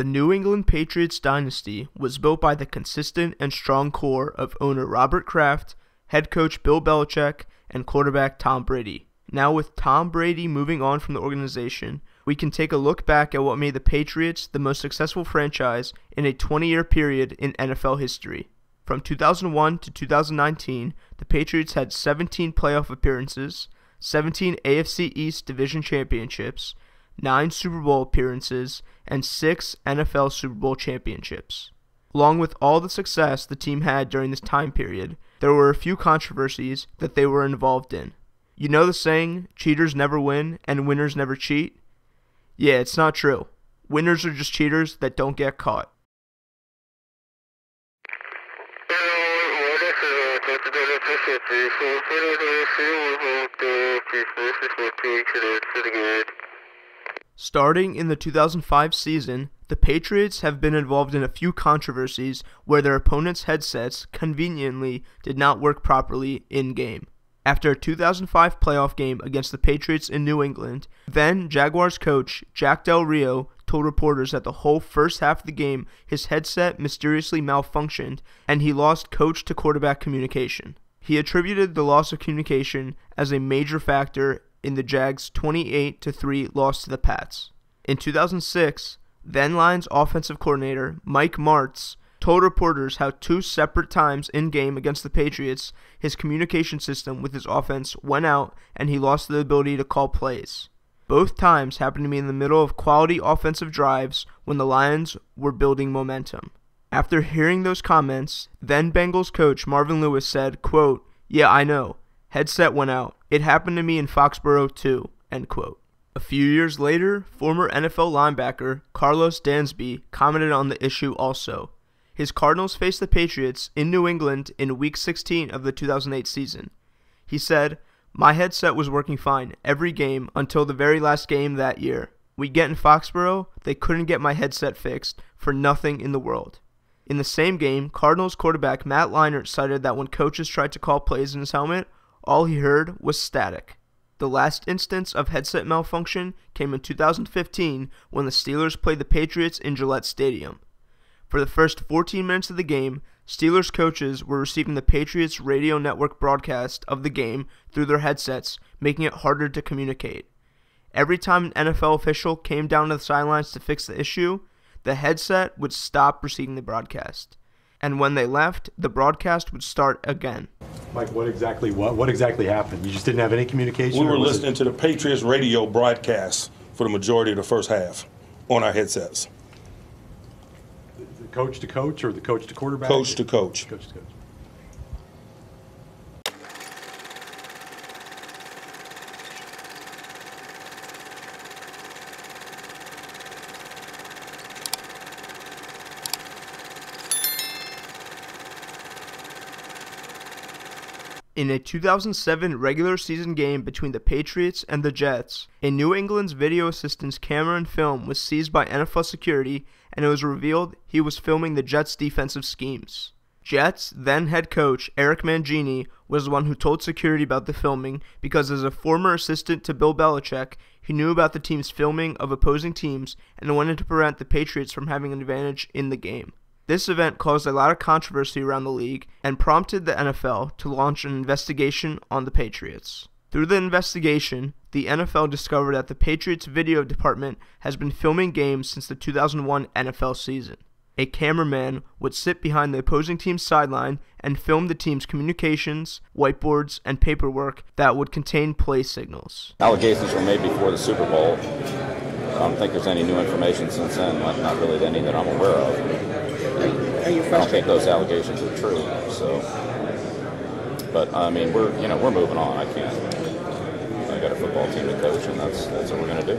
The New England Patriots dynasty was built by the consistent and strong core of owner Robert Kraft, head coach Bill Belichick, and quarterback Tom Brady. Now with Tom Brady moving on from the organization, we can take a look back at what made the Patriots the most successful franchise in a 20-year period in NFL history. From 2001 to 2019, the Patriots had 17 playoff appearances, 17 AFC East division championships, 9 Super Bowl appearances, and 6 NFL Super Bowl championships. Along with all the success the team had during this time period, there were a few controversies that they were involved in. You know the saying, cheaters never win and winners never cheat? Yeah, it's not true. Winners are just cheaters that don't get caught. Starting in the 2005 season, the Patriots have been involved in a few controversies where their opponents' headsets conveniently did not work properly in-game. After a 2005 playoff game against the Patriots in New England, then Jaguars coach Jack Del Rio told reporters that the whole first half of the game his headset mysteriously malfunctioned and he lost coach-to-quarterback communication. He attributed the loss of communication as a major factor in the Jags' 28-3 loss to the Pats. In 2006, then Lions offensive coordinator Mike Martz told reporters how 2 separate times in-game against the Patriots, his communication system with his offense went out and he lost the ability to call plays. Both times happened to be in the middle of quality offensive drives when the Lions were building momentum. After hearing those comments, then Bengals coach Marvin Lewis said, quote, "Yeah, I know. Headset went out. It happened to me in Foxborough too," end quote. A few years later, former NFL linebacker Carlos Dansby commented on the issue also. His Cardinals faced the Patriots in New England in Week 16 of the 2008 season. He said, "My headset was working fine every game until the very last game that year. We get in Foxborough, they couldn't get my headset fixed for nothing in the world." In the same game, Cardinals quarterback Matt Leinart cited that when coaches tried to call plays in his helmet, all he heard was static. The last instance of headset malfunction came in 2015 when the Steelers played the Patriots in Gillette Stadium. For the first 14 minutes of the game, Steelers coaches were receiving the Patriots radio network broadcast of the game through their headsets, making it harder to communicate. Every time an NFL official came down to the sidelines to fix the issue, the headset would stop receiving the broadcast. And when they left, the broadcast would start again. Mike, what exactly happened? You just didn't have any communication? We were listening to the Patriots radio broadcast for the majority of the first half on our headsets. The coach to coach or the coach to quarterback? Coach to coach. Coach to coach. In a 2007 regular season game between the Patriots and the Jets, a New England's video assistant's camera and film was seized by NFL security, and it was revealed he was filming the Jets' defensive schemes. Jets then head coach Eric Mangini was the one who told security about the filming because as a former assistant to Bill Belichick, he knew about the team's filming of opposing teams and wanted to prevent the Patriots from having an advantage in the game. This event caused a lot of controversy around the league and prompted the NFL to launch an investigation on the Patriots. Through the investigation, the NFL discovered that the Patriots' video department has been filming games since the 2001 NFL season. A cameraman would sit behind the opposing team's sideline and film the team's communications, whiteboards, and paperwork that would contain play signals. Allegations were made before the Super Bowl. I don't think there's any new information since then, not really any that I'm aware of. I don't think those allegations are true. So, but I mean, we're moving on. I got a football team to coach, and that's what we're gonna do.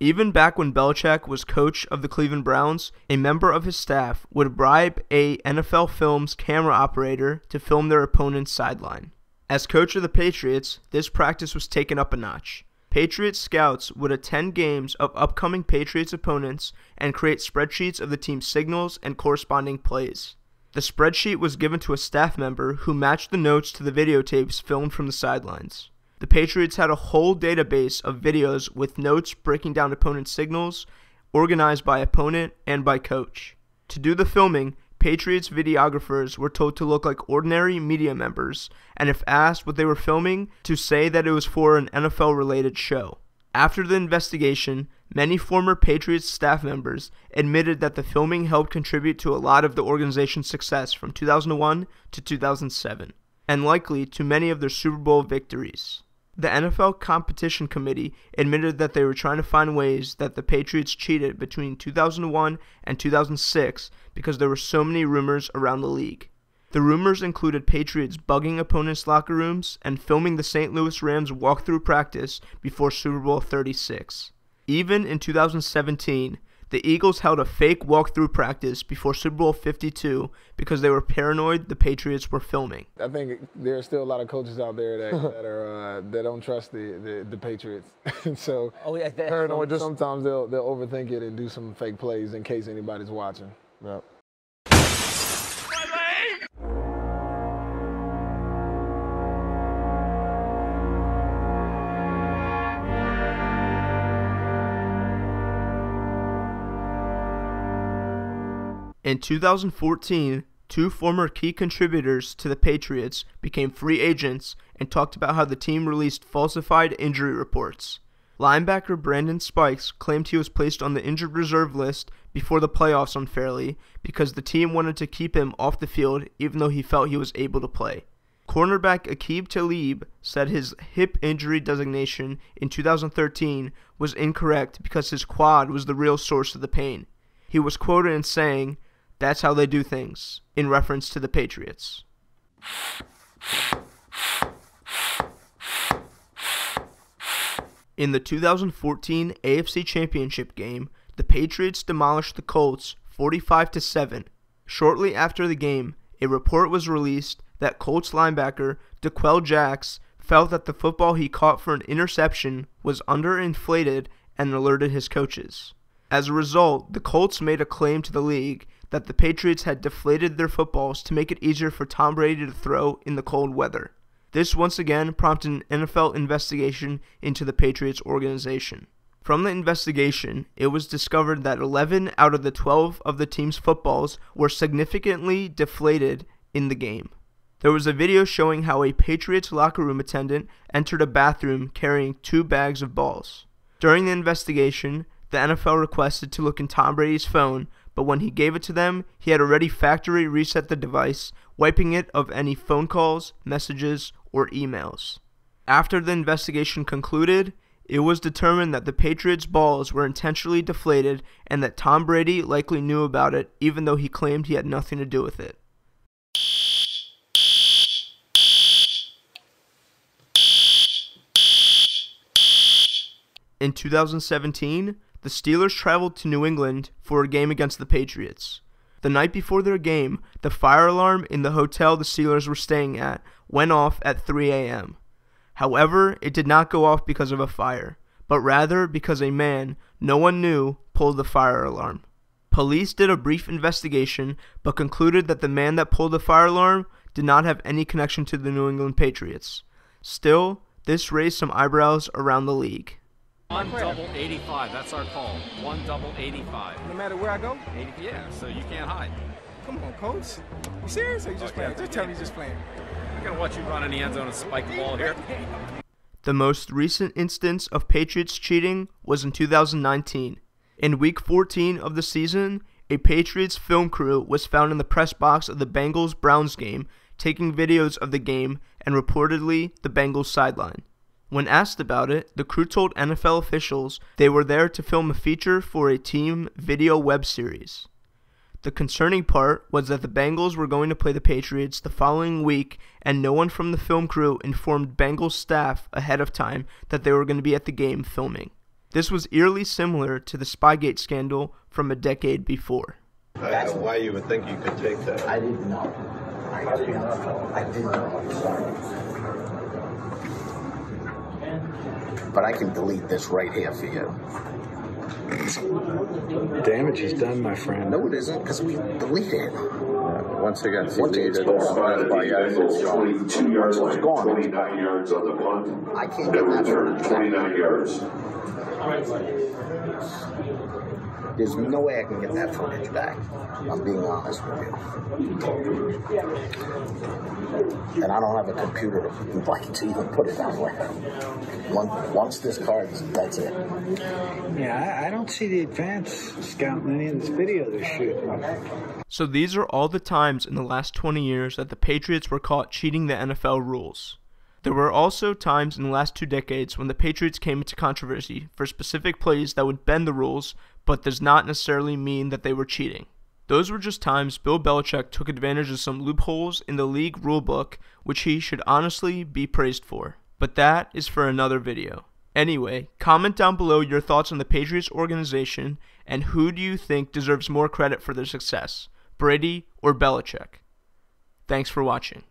Even back when Belichick was coach of the Cleveland Browns, a member of his staff would bribe a NFL Films camera operator to film their opponent's sideline. As coach of the Patriots, this practice was taken up a notch. Patriots scouts would attend games of upcoming Patriots opponents and create spreadsheets of the team's signals and corresponding plays. The spreadsheet was given to a staff member who matched the notes to the videotapes filmed from the sidelines. The Patriots had a whole database of videos with notes breaking down opponent signals, organized by opponent and by coach. To do the filming, Patriots videographers were told to look like ordinary media members, and if asked what they were filming, to say that it was for an NFL-related show. After the investigation, many former Patriots staff members admitted that the filming helped contribute to a lot of the organization's success from 2001 to 2007, and likely to many of their Super Bowl victories. The NFL Competition Committee admitted that they were trying to find ways that the Patriots cheated between 2001 and 2006 because there were so many rumors around the league. The rumors included Patriots bugging opponents' locker rooms and filming the St. Louis Rams walkthrough practice before Super Bowl 36. Even in 2017, the Eagles held a fake walkthrough practice before Super Bowl 52 because they were paranoid the Patriots were filming. I think there are still a lot of coaches out there that don't trust the Patriots. So paranoid. Sometimes they'll overthink it and do some fake plays in case anybody's watching. Yep. In 2014, two former key contributors to the Patriots became free agents and talked about how the team released falsified injury reports. Linebacker Brandon Spikes claimed he was placed on the injured reserve list before the playoffs unfairly because the team wanted to keep him off the field even though he felt he was able to play. Cornerback Aqib Talib said his hip injury designation in 2013 was incorrect because his quad was the real source of the pain. He was quoted in saying, "That's how they do things," in reference to the Patriots. In the 2014 AFC Championship game, the Patriots demolished the Colts 45-7. Shortly after the game, a report was released that Colts linebacker DeQuell Jacks felt that the football he caught for an interception was underinflated and alerted his coaches. As a result, the Colts made a claim to the league that the Patriots had deflated their footballs to make it easier for Tom Brady to throw in the cold weather. This once again prompted an NFL investigation into the Patriots organization. From the investigation, it was discovered that 11 out of the 12 of the team's footballs were significantly deflated in the game. There was a video showing how a Patriots locker room attendant entered a bathroom carrying 2 bags of balls. During the investigation, the NFL requested to look in Tom Brady's phone, but when he gave it to them, he had already factory reset the device, wiping it of any phone calls, messages, or emails. After the investigation concluded, it was determined that the Patriots' balls were intentionally deflated and that Tom Brady likely knew about it even though he claimed he had nothing to do with it. In 2017, the Steelers traveled to New England for a game against the Patriots. The night before their game, the fire alarm in the hotel the Steelers were staying at went off at 3 a.m. However, it did not go off because of a fire, but rather because a man no one knew pulled the fire alarm. Police did a brief investigation, but concluded that the man that pulled the fire alarm did not have any connection to the New England Patriots. Still, this raised some eyebrows around the league. 1 double 85, that's our call. 1 double 85. No matter where I go? 80, yeah, so you can't hide. Come on, coach. You serious or you just playing? Just tell me you're just playing. I'm going to watch you run in the end zone and spike the ball here. The most recent instance of Patriots cheating was in 2019. In Week 14 of the season, a Patriots film crew was found in the press box of the Bengals-Browns game, taking videos of the game and reportedly the Bengals sideline. When asked about it, the crew told NFL officials they were there to film a feature for a team video web series. The concerning part was that the Bengals were going to play the Patriots the following week, and no one from the film crew informed Bengals staff ahead of time that they were going to be at the game filming. This was eerily similar to the Spygate scandal from a decade before. I don't know why you would think you could take that. I didn't know. I didn't know. But I can delete this right here for you. Damage is done, my friend. No, it isn't, because we deleted it. Once again, Once it's gone, 22 yards line, gone. 29 yards on the punt. I can't And get that return, 29 yards. There's no way I can get that footage back. I'm being honest with you. And I don't have a computer to even put it that way. Once this card's, that's it. Yeah, I don't see the advance scout in any of this video they're shooting. So these are all the times in the last 20 years that the Patriots were caught cheating the NFL rules. There were also times in the last 2 decades when the Patriots came into controversy for specific plays that would bend the rules, but does not necessarily mean that they were cheating. Those were just times Bill Belichick took advantage of some loopholes in the league rulebook, which he should honestly be praised for. But that is for another video. Anyway, comment down below your thoughts on the Patriots organization and who do you think deserves more credit for their success, Brady or Belichick? Thanks for watching.